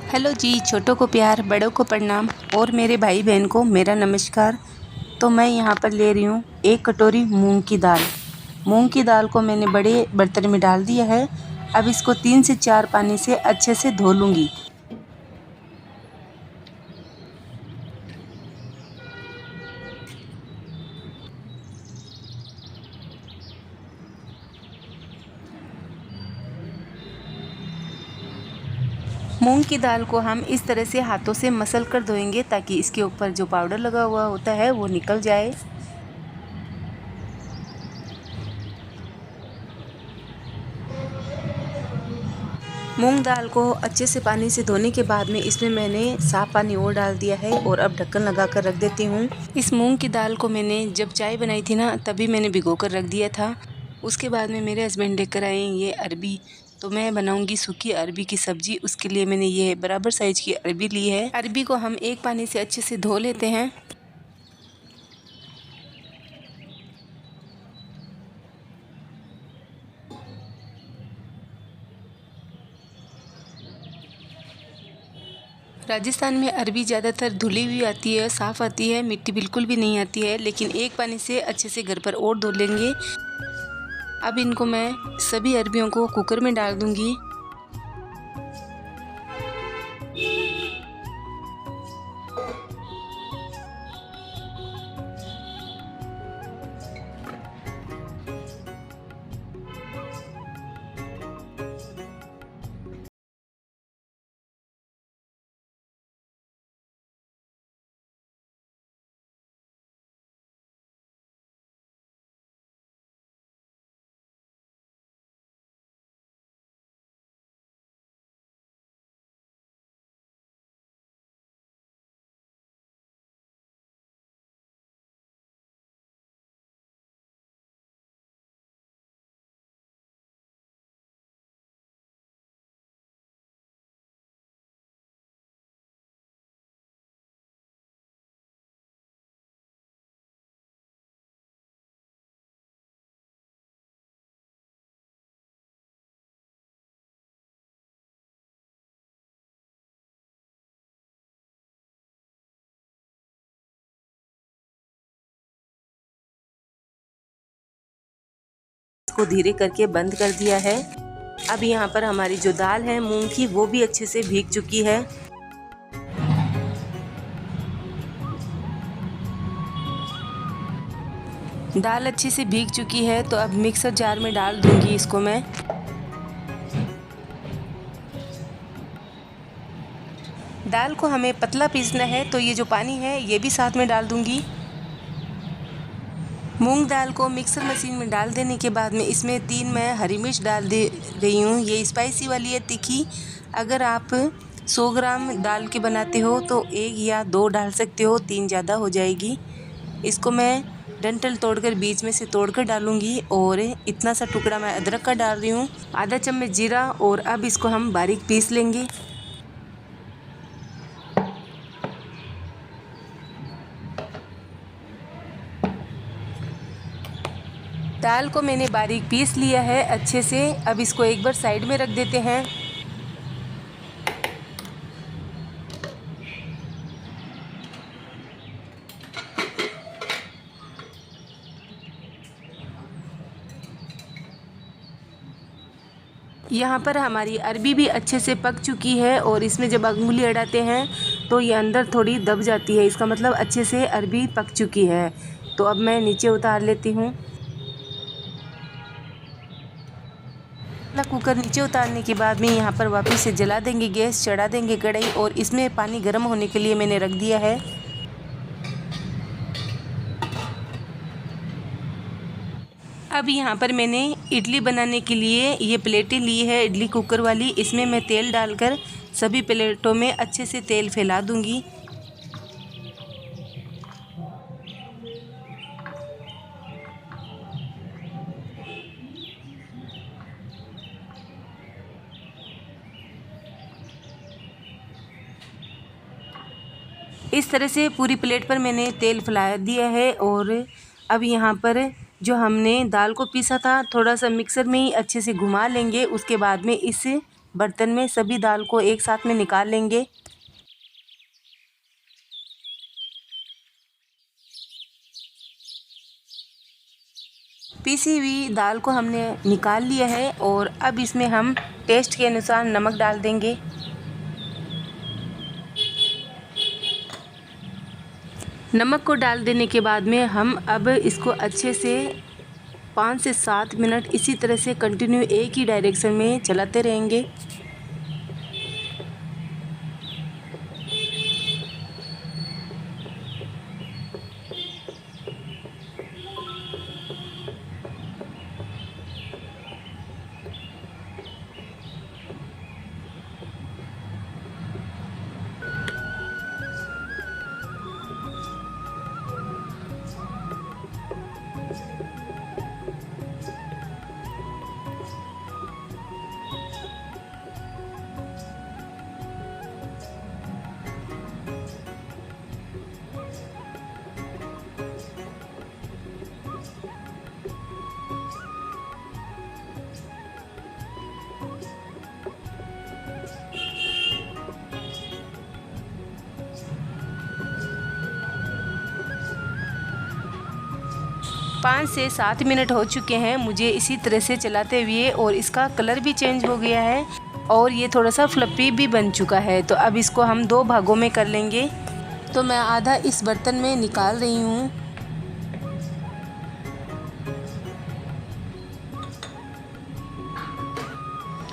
Hello जी, छोटों को प्यार, बड़ों को प्रणाम और मेरे भाई बहन को मेरा नमस्कार। तो मैं यहाँ पर ले रही हूँ 1 कटोरी मूंग की दाल। मूंग की दाल को मैंने बड़े बर्तन में डाल दिया है। अब इसको 3 से 4 पानी से अच्छे से धो लूँगी। मूंग की दाल को हम इस तरह से हाथों से मसल कर धोएंगे ताकि इसके ऊपर जो पाउडर लगा हुआ होता है वो निकल जाए। मूंग दाल को अच्छे से पानी से धोने के बाद में इसमें मैंने साफ़ पानी और डाल दिया है और अब ढक्कन लगा कर रख देती हूँ। इस मूंग की दाल को मैंने जब चाय बनाई थी ना, तभी मैंने भिगो कर रख दिया था। उसके बाद में मेरे हस्बैंड लेकर आए ये अरबी। तो मैं बनाऊंगी सूखी अरबी की सब्ज़ी। उसके लिए मैंने ये बराबर साइज़ की अरबी ली है। अरबी को हम एक पानी से अच्छे से धो लेते हैं। राजस्थान में अरबी ज़्यादातर धुली हुई आती है, साफ़ आती है, मिट्टी बिल्कुल भी नहीं आती है। लेकिन एक पानी से अच्छे से घर पर और धो लेंगे। अब इनको मैं सभी अरबियों को कुकर में डाल दूंगी। इसको धीरे करके बंद कर दिया है। अब यहाँ पर हमारी जो दाल है मूंग की, वो भी अच्छे से भीग चुकी है। दाल अच्छे से भीग चुकी है तो अब मिक्सर जार में डाल दूंगी इसको मैं। दाल को हमें पतला पीसना है तो ये जो पानी है ये भी साथ में डाल दूंगी। मूंग दाल को मिक्सर मशीन में डाल देने के बाद में इसमें 3 मैं हरी मिर्च डाल दे रही हूँ। ये स्पाइसी वाली है, तीखी। अगर आप 100 ग्राम दाल के बनाते हो तो 1 या 2 डाल सकते हो, 3 ज़्यादा हो जाएगी। इसको मैं डंठल तोड़कर बीच में से तोड़कर डालूंगी और इतना सा टुकड़ा मैं अदरक का डाल रही हूँ, आधा चम्मच जीरा। और अब इसको हम बारीक पीस लेंगे। दाल को मैंने बारीक पीस लिया है अच्छे से। अब इसको एक बार साइड में रख देते हैं। यहाँ पर हमारी अरबी भी अच्छे से पक चुकी है और इसमें जब अंगुली अड़ाते हैं तो ये अंदर थोड़ी दब जाती है, इसका मतलब अच्छे से अरबी पक चुकी है। तो अब मैं नीचे उतार लेती हूँ। कुकर नीचे उतारने के बाद में यहाँ पर वापस से जला देंगे, गैस चढ़ा देंगे कढ़ाई, और इसमें पानी गर्म होने के लिए मैंने रख दिया है। अब यहाँ पर मैंने इडली बनाने के लिए ये प्लेटें ली है, इडली कुकर वाली। इसमें मैं तेल डालकर सभी प्लेटों में अच्छे से तेल फैला दूंगी। इस तरह से पूरी प्लेट पर मैंने तेल फैला दिया है। और अब यहाँ पर जो हमने दाल को पीसा था, थोड़ा सा मिक्सर में ही अच्छे से घुमा लेंगे। उसके बाद में इस बर्तन में सभी दाल को एक साथ में निकाल लेंगे। पीसी हुई दाल को हमने निकाल लिया है और अब इसमें हम टेस्ट के अनुसार नमक डाल देंगे। नमक को डाल देने के बाद में हम अब इसको अच्छे से 5 से 7 मिनट इसी तरह से कंटिन्यू एक ही डायरेक्शन में चलाते रहेंगे। पाँच से 7 मिनट हो चुके हैं मुझे इसी तरह से चलाते हुए, और इसका कलर भी चेंज हो गया है और ये थोड़ा सा फ्लफी भी बन चुका है। तो अब इसको हम 2 भागों में कर लेंगे। तो मैं आधा इस बर्तन में निकाल रही हूँ।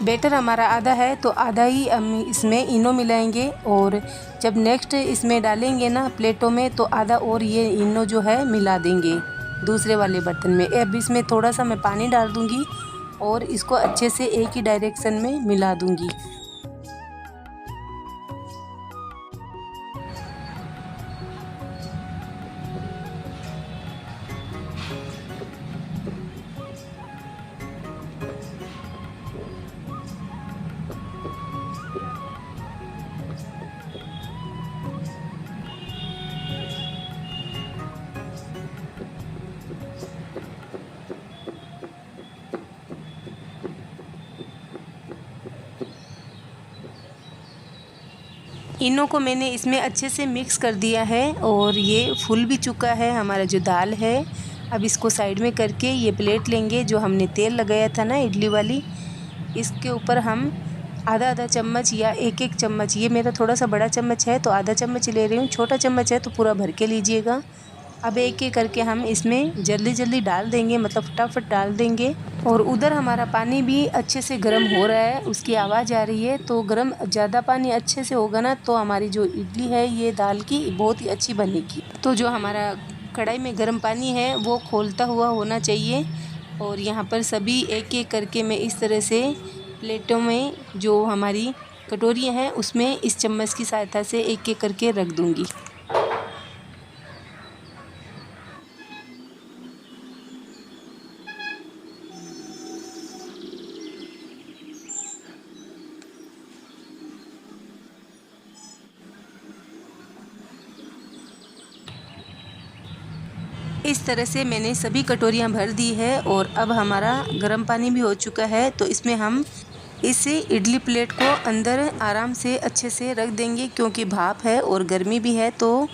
बैटर हमारा आधा है तो आधा ही हम इसमें इनो मिलाएंगे, और जब नेक्स्ट इसमें डालेंगे ना प्लेटों में तो आधा और ये इनो जो है मिला देंगे दूसरे वाले बर्तन में। अब इसमें थोड़ा सा मैं पानी डाल दूंगी और इसको अच्छे से एक ही डायरेक्शन में मिला दूंगी। इनो को मैंने इसमें अच्छे से मिक्स कर दिया है और ये फूल भी चुका है हमारा जो दाल है। अब इसको साइड में करके ये प्लेट लेंगे जो हमने तेल लगाया था ना इडली वाली, इसके ऊपर हम आधा आधा चम्मच या एक एक चम्मच, ये मेरा थोड़ा सा बड़ा चम्मच है तो आधा चम्मच ले रही हूँ, छोटा चम्मच है तो पूरा भर के लीजिएगा। अब एक एक करके हम इसमें जल्दी जल्दी डाल देंगे, मतलब फटाफट डाल देंगे। और उधर हमारा पानी भी अच्छे से गर्म हो रहा है, उसकी आवाज़ आ रही है। तो गर्म ज़्यादा पानी अच्छे से होगा ना तो हमारी जो इडली है ये दाल की बहुत ही अच्छी बनेगी। तो जो हमारा कढ़ाई में गर्म पानी है वो खौलता हुआ होना चाहिए। और यहाँ पर सभी एक एक करके मैं इस तरह से प्लेटों में जो हमारी कटोरियाँ हैं उसमें इस चम्मच की सहायता से एक एक करके रख दूँगी। इस तरह से मैंने सभी कटोरियाँ भर दी है और अब हमारा गर्म पानी भी हो चुका है। तो इसमें हम इस इडली प्लेट को अंदर आराम से अच्छे से रख देंगे, क्योंकि भाप है और गर्मी भी है तो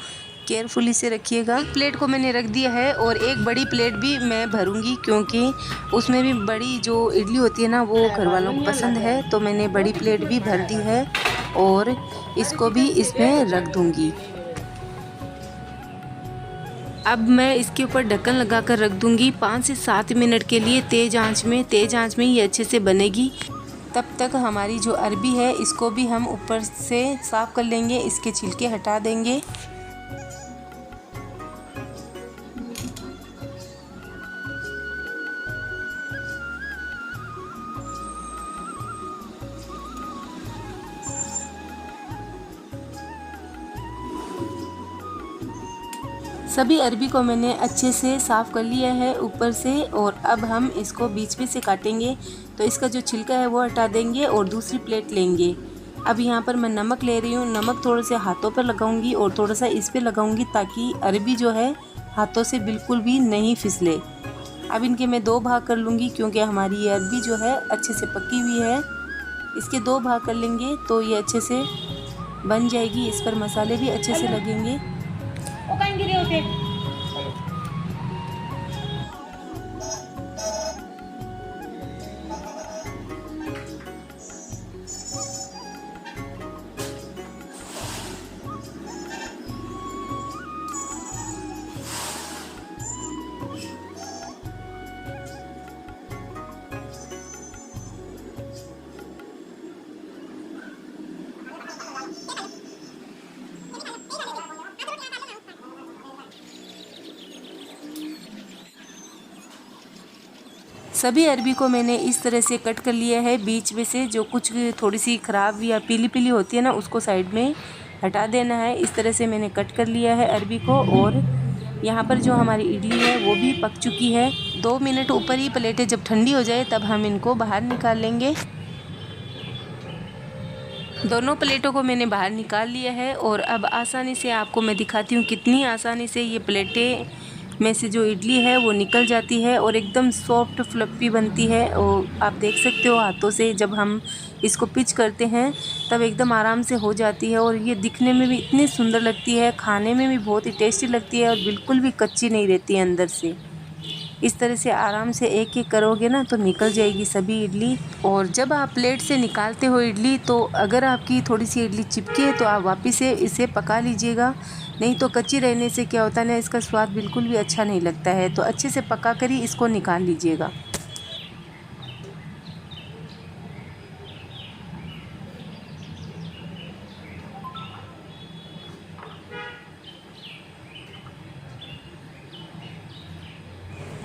केयरफुली से रखिएगा। प्लेट को मैंने रख दिया है और एक बड़ी प्लेट भी मैं भरूंगी, क्योंकि उसमें भी बड़ी जो इडली होती है ना वो घर वालों को पसंद है। तो मैंने बड़ी प्लेट भी भर दी है और इसको भी इसमें रख दूँगी। अब मैं इसके ऊपर ढक्कन लगाकर रख दूंगी 5 से 7 मिनट के लिए तेज़ आंच में ये अच्छे से बनेगी। तब तक हमारी जो अरबी है इसको भी हम ऊपर से साफ़ कर लेंगे, इसके छिलके हटा देंगे। सभी अरबी को मैंने अच्छे से साफ़ कर लिया है ऊपर से, और अब हम इसको बीच में से काटेंगे। तो इसका जो छिलका है वो हटा देंगे और दूसरी प्लेट लेंगे। अब यहाँ पर मैं नमक ले रही हूँ, नमक थोड़े से हाथों पर लगाऊंगी और थोड़ा सा इस पे लगाऊंगी ताकि अरबी जो है हाथों से बिल्कुल भी नहीं फिसले। अब इनके मैं 2 भाग कर लूँगी, क्योंकि हमारी ये अरबी जो है अच्छे से पकी हुई है। इसके 2 भाग कर लेंगे तो ये अच्छे से बन जाएगी। इस पर मसाले भी अच्छे से लगेंगे। सभी अरबी को मैंने इस तरह से कट कर लिया है। बीच में से जो कुछ थोड़ी सी ख़राब या पीली पीली होती है ना, उसको साइड में हटा देना है। इस तरह से मैंने कट कर लिया है अरबी को। और यहाँ पर जो हमारी इडली है वो भी पक चुकी है। 2 मिनट ऊपर ही प्लेटें जब ठंडी हो जाए तब हम इनको बाहर निकाल लेंगे। दोनों प्लेटों को मैंने बाहर निकाल लिया है और अब आसानी से आपको मैं दिखाती हूँ कितनी आसानी से ये प्लेटें में से जो इडली है वो निकल जाती है और एकदम सॉफ्ट फ्लफ़ी बनती है। और आप देख सकते हो हाथों से जब हम इसको पिच करते हैं तब एकदम आराम से हो जाती है। और ये दिखने में भी इतनी सुंदर लगती है, खाने में भी बहुत ही टेस्टी लगती है और बिल्कुल भी कच्ची नहीं रहती है अंदर से। इस तरह से आराम से एक एक करोगे ना तो निकल जाएगी सभी इडली। और जब आप प्लेट से निकालते हो इडली तो अगर आपकी थोड़ी सी इडली चिपकी है तो आप वापस से इसे पका लीजिएगा, नहीं तो कच्ची रहने से क्या होता है ना, इसका स्वाद बिल्कुल भी अच्छा नहीं लगता है। तो अच्छे से पका कर ही इसको निकाल लीजिएगा।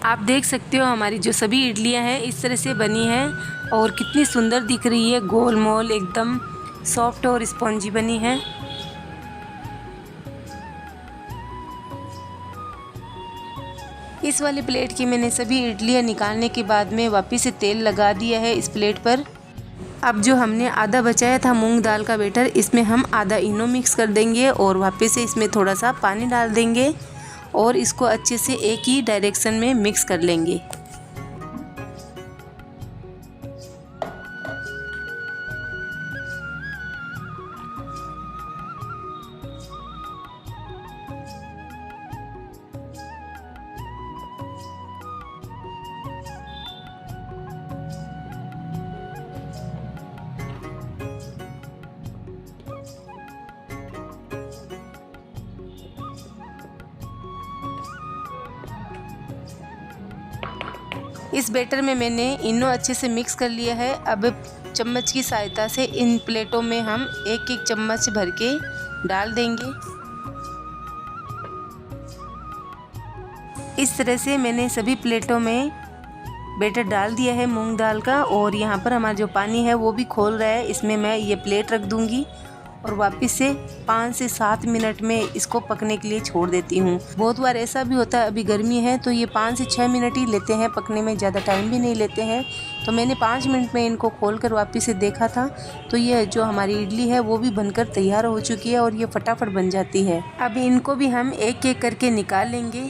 आप देख सकते हो हमारी जो सभी इडलियां हैं इस तरह से बनी हैं और कितनी सुंदर दिख रही है, गोल मोल एकदम सॉफ्ट और स्पॉन्जी बनी है। इस वाली प्लेट की मैंने सभी इडलियां निकालने के बाद में वापस से तेल लगा दिया है इस प्लेट पर। अब जो हमने आधा बचाया था मूंग दाल का बैटर, इसमें हम आधा इनो मिक्स कर देंगे और वापस से इसमें थोड़ा सा पानी डाल देंगे और इसको अच्छे से एक ही डायरेक्शन में मिक्स कर लेंगे। इस बैटर में मैंने इनो अच्छे से मिक्स कर लिया है। अब चम्मच की सहायता से इन प्लेटों में हम एक एक चम्मच भर के डाल देंगे। इस तरह से मैंने सभी प्लेटों में बैटर डाल दिया है मूंग दाल का। और यहाँ पर हमारा जो पानी है वो भी खोल रहा है। इसमें मैं ये प्लेट रख दूँगी और वापस से 5 से 7 मिनट में इसको पकने के लिए छोड़ देती हूँ। बहुत बार ऐसा भी होता है, अभी गर्मी है तो ये 5 से 6 मिनट ही लेते हैं पकने में, ज़्यादा टाइम भी नहीं लेते हैं। तो मैंने 5 मिनट में इनको खोलकर वापस से देखा था तो ये जो हमारी इडली है वो भी बनकर तैयार हो चुकी है और ये फटाफट बन जाती है। अब इनको भी हम एक एक करके निकाल लेंगे।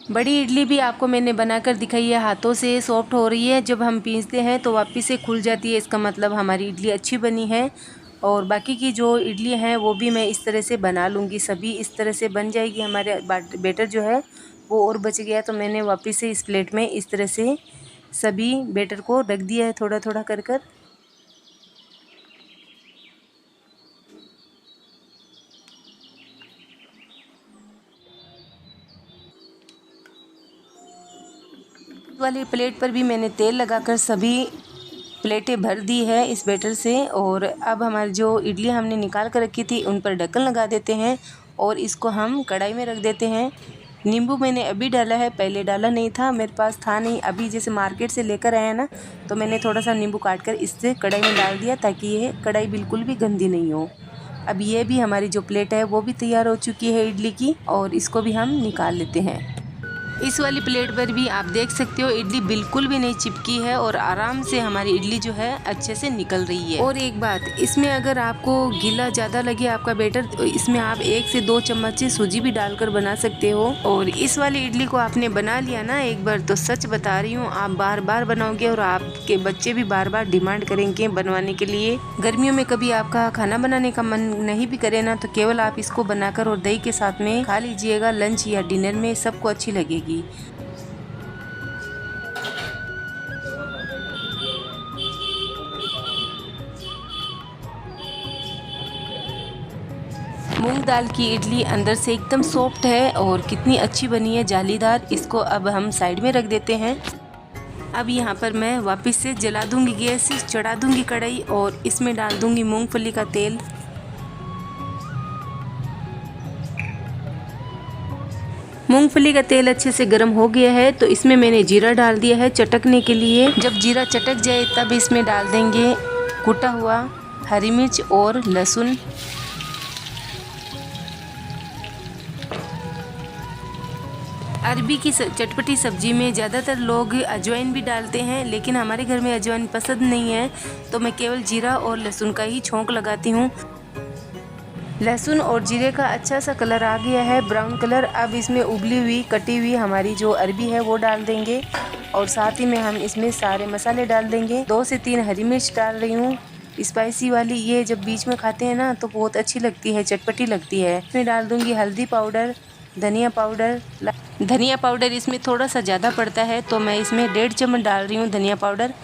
बड़ी इडली भी आपको मैंने बनाकर दिखाई है, हाथों से सॉफ्ट हो रही है। जब हम पीसते हैं तो वापस से खुल जाती है, इसका मतलब हमारी इडली अच्छी बनी है। और बाकी की जो इडली हैं वो भी मैं इस तरह से बना लूँगी, सभी इस तरह से बन जाएगी। हमारे बैटर जो है वो और बच गया तो मैंने वापस से इस प्लेट में इस तरह से सभी बैटर को रख दिया है थोड़ा थोड़ा कर कर। वाली प्लेट पर भी मैंने तेल लगाकर सभी प्लेटें भर दी है इस बैटर से। और अब हमारी जो इडली हमने निकाल कर रखी थी उन पर ढक्कन लगा देते हैं और इसको हम कढ़ाई में रख देते हैं। नींबू मैंने अभी डाला है, पहले डाला नहीं था, मेरे पास था नहीं। अभी जैसे मार्केट से लेकर आया ना तो मैंने थोड़ा सा नींबू काट कर इससे कढ़ाई में डाल दिया ताकि ये कढ़ाई बिल्कुल भी गंदी नहीं हो। अब ये भी हमारी जो प्लेट है वो भी तैयार हो चुकी है इडली की और इसको भी हम निकाल लेते हैं। इस वाली प्लेट पर भी आप देख सकते हो इडली बिल्कुल भी नहीं चिपकी है और आराम से हमारी इडली जो है अच्छे से निकल रही है। और एक बात, इसमें अगर आपको गीला ज़्यादा लगे आपका बैटर तो इसमें आप 1 से 2 चम्मच सूजी भी डालकर बना सकते हो। और इस वाली इडली को आपने बना लिया ना एक बार, तो सच बता रही हूँ आप बार बार बनाओगे और आपके बच्चे भी बार बार डिमांड करेंगे बनवाने के लिए। गर्मियों में कभी आपका खाना बनाने का मन नहीं भी करे ना, तो केवल आप इसको बनाकर और दही के साथ में खा लीजिएगा, लंच या डिनर में सबको अच्छी लगेगी। मूंग दाल की इडली अंदर से एकदम सॉफ्ट है और कितनी अच्छी बनी है, जालीदार। इसको अब हम साइड में रख देते हैं। अब यहाँ पर मैं वापस से जला दूंगी गैस, चढ़ा दूंगी कढ़ाई और इसमें डाल दूंगी मूंगफली का तेल। मूंगफली का तेल अच्छे से गर्म हो गया है तो इसमें मैंने जीरा डाल दिया है चटकने के लिए। जब जीरा चटक जाए तब इसमें डाल देंगे कुटा हुआ हरी मिर्च और लहसुन। अरबी की चटपटी सब्जी में ज़्यादातर लोग अजवाइन भी डालते हैं, लेकिन हमारे घर में अजवाइन पसंद नहीं है तो मैं केवल जीरा और लहसुन का ही छौंक लगाती हूँ। लहसुन और जीरे का अच्छा सा कलर आ गया है, ब्राउन कलर। अब इसमें उबली हुई कटी हुई हमारी जो अरबी है वो डाल देंगे और साथ ही में हम इसमें सारे मसाले डाल देंगे। 2 से 3 हरी मिर्च डाल रही हूँ स्पाइसी वाली, ये जब बीच में खाते हैं ना तो बहुत अच्छी लगती है, चटपटी लगती है। इसमें डाल दूँगी हल्दी पाउडर, धनिया पाउडर। धनिया पाउडर इसमें थोड़ा सा ज़्यादा पड़ता है तो मैं इसमें 1.5 चम्मच डाल रही हूँ धनिया पाउडर।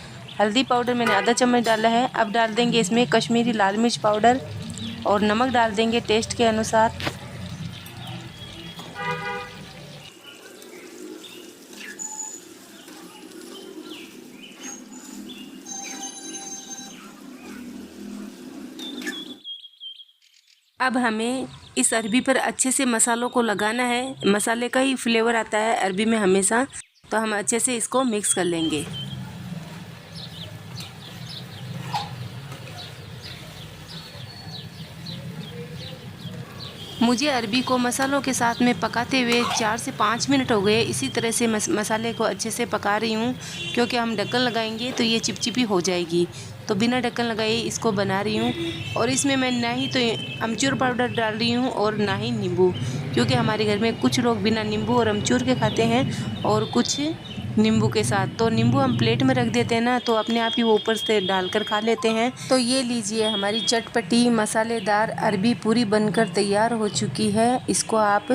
हल्दी पाउडर मैंने आधा चम्मच डाला है। अब डाल देंगे इसमें कश्मीरी लाल मिर्च पाउडर और नमक डाल देंगे टेस्ट के अनुसार। अब हमें इस अरबी पर अच्छे से मसालों को लगाना है। मसाले का ही फ्लेवर आता है अरबी में हमेशा, तो हम अच्छे से इसको मिक्स कर लेंगे। मुझे अरबी को मसालों के साथ में पकाते हुए 4 से 5 मिनट हो गए। इसी तरह से मसाले को अच्छे से पका रही हूँ, क्योंकि हम ढक्कन लगाएंगे तो ये चिपचिपी हो जाएगी, तो बिना ढक्कन लगाए इसको बना रही हूँ। और इसमें मैं ना ही तो अमचूर पाउडर डाल रही हूँ और ना ही नींबू, क्योंकि हमारे घर में कुछ लोग बिना नींबू और अमचूर के खाते हैं और कुछ नींबू के साथ। तो नींबू हम प्लेट में रख देते हैं ना, तो अपने आप ही वो ऊपर से डालकर खा लेते हैं। तो ये लीजिए हमारी चटपटी मसालेदार अरबी पूरी बनकर तैयार हो चुकी है। इसको आप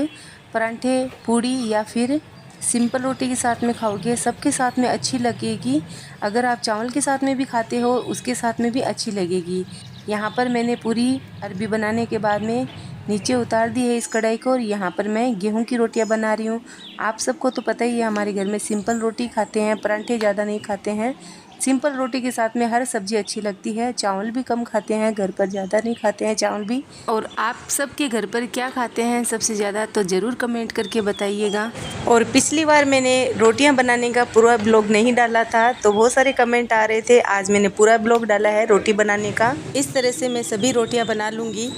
परांठे, पूड़ी या फिर सिंपल रोटी के साथ में खाओगे, सबके साथ में अच्छी लगेगी। अगर आप चावल के साथ में भी खाते हो उसके साथ में भी अच्छी लगेगी। यहाँ पर मैंने पूरी अरबी बनाने के बाद में नीचे उतार दी है इस कढ़ाई को, और यहाँ पर मैं गेहूं की रोटियां बना रही हूँ। आप सबको तो पता ही है हमारे घर में सिंपल रोटी खाते हैं, परांठे ज़्यादा नहीं खाते हैं। सिंपल रोटी के साथ में हर सब्ज़ी अच्छी लगती है। चावल भी कम खाते हैं, घर पर ज़्यादा नहीं खाते हैं चावल भी। और आप सबके घर पर क्या खाते हैं सबसे ज़्यादा, तो ज़रूर कमेंट करके बताइएगा। और पिछली बार मैंने रोटियां बनाने का पूरा ब्लॉग नहीं डाला था, तो बहुत सारे कमेंट आ रहे थे। आज मैंने पूरा ब्लॉग डाला है रोटी बनाने का। इस तरह से मैं सभी रोटियाँ बना लूँगी।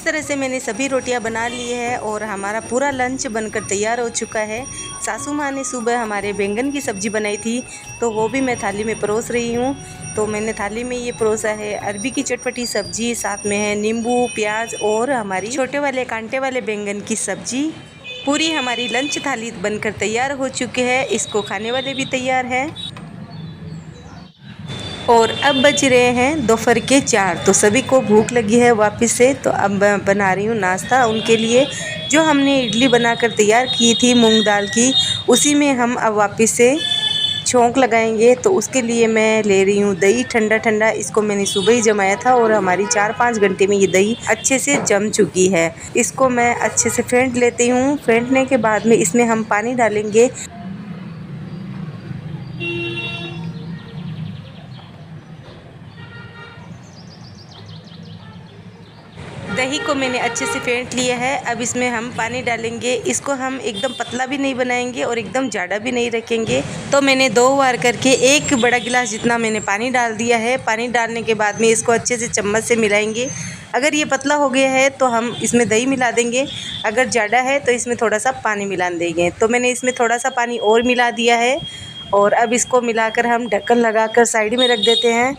तरह से मैंने सभी रोटियां बना ली है और हमारा पूरा लंच बनकर तैयार हो चुका है। सासू माँ ने सुबह हमारे बैंगन की सब्ज़ी बनाई थी तो वो भी मैं थाली में परोस रही हूँ। तो मैंने थाली में ये परोसा है अरबी की चटपटी सब्ज़ी, साथ में है नींबू, प्याज और हमारी छोटे वाले कांटे वाले बैंगन की सब्ज़ी। पूरी हमारी लंच थाली बनकर तैयार हो चुकी है। इसको खाने वाले भी तैयार है। और अब बज रहे हैं दोपहर के 4। तो सभी को भूख लगी है वापस से। तो अब मैं बना रही हूँ नाश्ता उनके लिए। जो हमने इडली बनाकर तैयार की थी मूंग दाल की, उसी में हम अब वापस से छौंक लगाएंगे। तो उसके लिए मैं ले रही हूँ दही ठंडा ठंडा। इसको मैंने सुबह ही जमाया था और हमारी 4-5 घंटे में ये दही अच्छे से जम चुकी है। इसको मैं अच्छे से फेंट लेती हूँ। फेंटने के बाद में इसमें हम पानी डालेंगे। दही को मैंने अच्छे से फेंट लिया है। अब इसमें हम पानी डालेंगे। इसको हम एकदम पतला भी नहीं बनाएंगे और एकदम जाड़ा भी नहीं रखेंगे। तो मैंने 2 बार करके 1 बड़ा गिलास जितना मैंने पानी डाल दिया है। पानी डालने के बाद में इसको अच्छे से चम्मच से मिलाएंगे। अगर ये पतला हो गया है तो हम इसमें दही मिला देंगे। अगर जाड़ा है तो इसमें थोड़ा सा पानी मिला देंगे। तो मैंने इसमें थोड़ा सा पानी और मिला दिया है और अब इसको मिलाकर हम ढक्कन लगाकर साइड में रख देते हैं।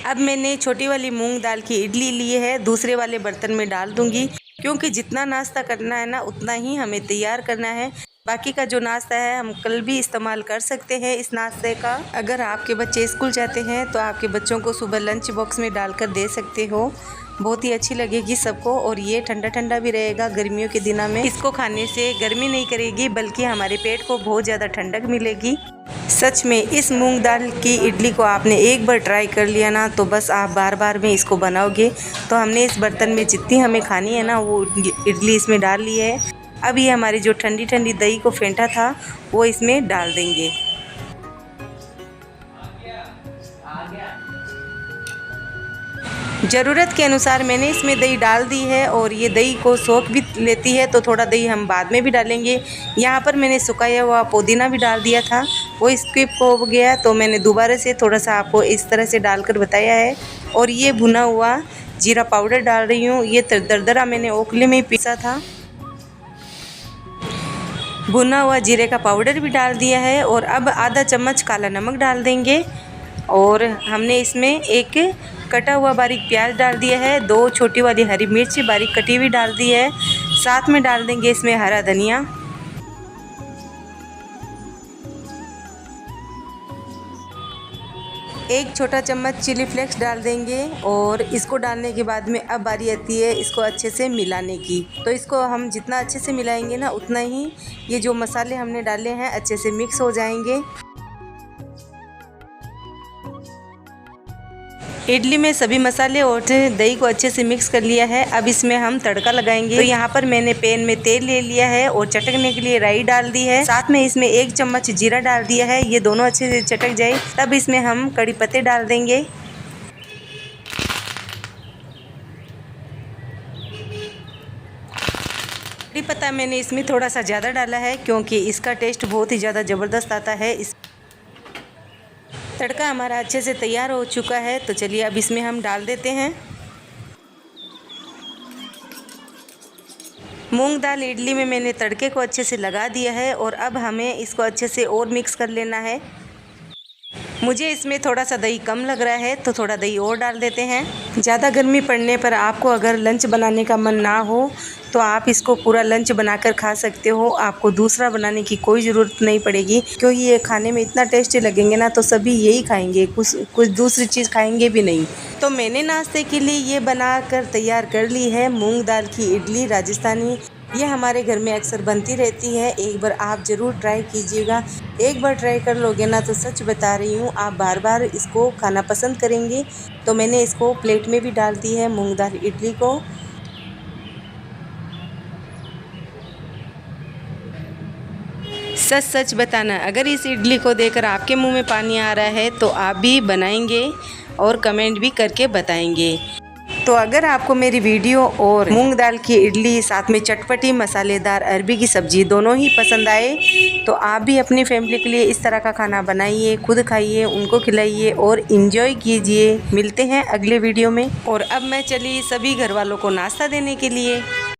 अब मैंने छोटी वाली मूंग दाल की इडली ली है, दूसरे वाले बर्तन में डाल दूंगी, क्योंकि जितना नाश्ता करना है ना उतना ही हमें तैयार करना है। बाकी का जो नाश्ता है हम कल भी इस्तेमाल कर सकते हैं इस नाश्ते का। अगर आपके बच्चे स्कूल जाते हैं तो आपके बच्चों को सुबह लंच बॉक्स में डालकर दे सकते हो। बहुत ही अच्छी लगेगी सबको और ये ठंडा ठंडा भी रहेगा गर्मियों के दिनों में। इसको खाने से गर्मी नहीं करेगी बल्कि हमारे पेट को बहुत ज़्यादा ठंडक मिलेगी। सच में इस मूंग दाल की इडली को आपने एक बार ट्राई कर लिया ना तो बस आप बार बार में इसको बनाओगे। तो हमने इस बर्तन में जितनी हमें खानी है ना वो इडली इसमें डाल ली है। अब ये हमारी जो ठंडी ठंडी दही को फेंटा था वो इसमें डाल देंगे। ज़रूरत के अनुसार मैंने इसमें दही डाल दी है और ये दही को सोख भी लेती है तो थोड़ा दही हम बाद में भी डालेंगे। यहाँ पर मैंने सुखाया हुआ पुदीना भी डाल दिया था, वो स्किप हो गया तो मैंने दोबारा से थोड़ा सा आपको इस तरह से डालकर बताया है। और ये भुना हुआ जीरा पाउडर डाल रही हूँ। ये दरदरा मैंने ओखले में ही पीसा था। भुना हुआ जीरे का पाउडर भी डाल दिया है और अब आधा चम्मच काला नमक डाल देंगे। और हमने इसमें एक कटा हुआ बारीक प्याज डाल दिया है, 2 छोटी वाली हरी मिर्च बारीक कटी हुई डाल दी है। साथ में डाल देंगे इसमें हरा धनिया। एक छोटा चम्मच चिली फ्लेक्स डाल देंगे और इसको डालने के बाद में अब बारी आती है इसको अच्छे से मिलाने की। तो इसको हम जितना अच्छे से मिलाएंगे ना उतना ही ये जो मसाले हमने डाले हैं अच्छे से मिक्स हो जाएंगे। इडली में सभी मसाले और दही को अच्छे से मिक्स कर लिया है। अब इसमें हम तड़का लगाएंगे। तो यहाँ पर मैंने पैन में तेल ले लिया है और चटकने के लिए राई डाल दी है। साथ में इसमें 1 चम्मच जीरा डाल दिया है। ये दोनों अच्छे से चटक जाए तब इसमें हम कड़ी पत्ते डाल देंगे। कड़ी पत्ता मैंने इसमें थोड़ा सा ज़्यादा डाला है क्योंकि इसका टेस्ट बहुत ही ज़्यादा ज़बरदस्त आता है। तड़का हमारा अच्छे से तैयार हो चुका है तो चलिए अब इसमें हम डाल देते हैं। मूंग दाल इडली में मैंने तड़के को अच्छे से लगा दिया है और अब हमें इसको अच्छे से और मिक्स कर लेना है। मुझे इसमें थोड़ा सा दही कम लग रहा है तो थोड़ा दही और डाल देते हैं। ज़्यादा गर्मी पड़ने पर आपको अगर लंच बनाने का मन ना हो तो आप इसको पूरा लंच बनाकर खा सकते हो। आपको दूसरा बनाने की कोई ज़रूरत नहीं पड़ेगी क्योंकि ये खाने में इतना टेस्टी लगेंगे ना तो सभी यही खाएंगे, कुछ दूसरी चीज़ खाएंगे भी नहीं। तो मैंने नाश्ते के लिए ये बनाकर तैयार कर ली है मूंग दाल की इडली राजस्थानी। ये हमारे घर में अक्सर बनती रहती है। एक बार आप ज़रूर ट्राई कीजिएगा। एक बार ट्राई कर लोगे ना तो सच बता रही हूँ आप बार बार इसको खाना पसंद करेंगे। तो मैंने इसको प्लेट में भी डाल दी है मूंग दाल इडली को। सच सच बताना अगर इस इडली को देखकर आपके मुंह में पानी आ रहा है तो आप भी बनाएंगे और कमेंट भी करके बताएंगे। तो अगर आपको मेरी वीडियो और मूंग दाल की इडली साथ में चटपटी मसालेदार अरबी की सब्ज़ी दोनों ही पसंद आए तो आप भी अपनी फैमिली के लिए इस तरह का खाना बनाइए, खुद खाइए, उनको खिलाइए और इंजॉय कीजिए। मिलते हैं अगले वीडियो में। और अब मैं चली सभी घर वालों को नाश्ता देने के लिए।